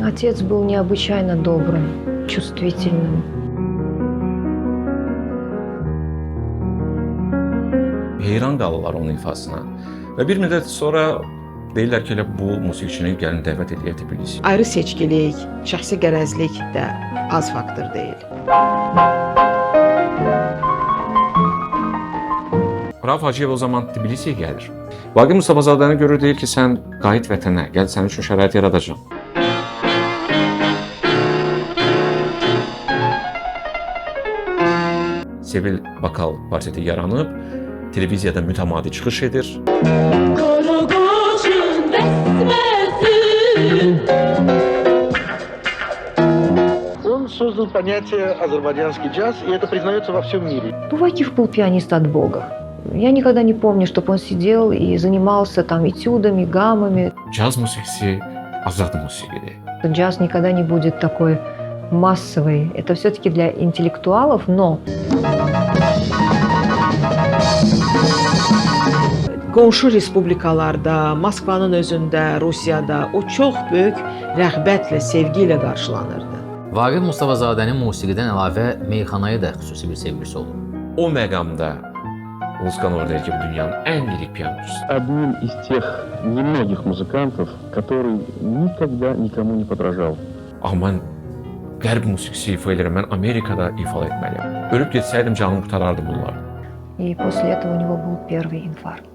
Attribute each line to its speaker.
Speaker 1: Отец был необычайно добрым, чувствительным.
Speaker 2: Heyran qalırlar onun ifasına. Və bir müddət sonra deyirlər ki, elə bu musiqiçini gəlin dəvət edə Tbilisiyə.
Speaker 3: Ayrı seçkilik, şəxsi qərəzlik də az faktor deyil.
Speaker 2: Rauf Hacıyev o zaman Tbilisiyə gəlir. Vaqif Mustafazadəni görür, deyir ki, sən qayıt vətənə, gəl sənin üçün şərait yaradacağam. Sevil vokal partiyeti yaranıb, televiziyada mütəmadi çıxış edir.
Speaker 4: Он создал понятие азербайджанский джаз, и это признается во всем мире.
Speaker 1: Ну, Вакиф был пианист от Бога. Я никогда не помню, чтобы он сидел и занимался там этюдами, гаммами.
Speaker 2: Caz musiqisi azad musiqidir.
Speaker 1: Джаз никогда не будет такой массовый. Это все-таки для интеллектуалов, но
Speaker 3: Qonşu respublikalarda, Moskvanın özündə, Rusiyada o çox böyük rəğbətlə, sevgi ilə qarşılanırdı.
Speaker 5: Vaqif Mustafazadənin musiqidən əlavə meyxanaya da xüsusi bir sevgisi olub.
Speaker 2: O məqamda Узканор deyir ki, bu dünyanın ən lirik pianoçusudur.
Speaker 6: Одним из тех немногих музыкантов, который никогда никому не подражал.
Speaker 2: Axı mən qərb musiqisi ifa edirəm, mən Amerikada ifa etməliyəm. Ölüb getsəydim canım qurtarardı bunlar.
Speaker 1: и после этого у него был первый инфаркт.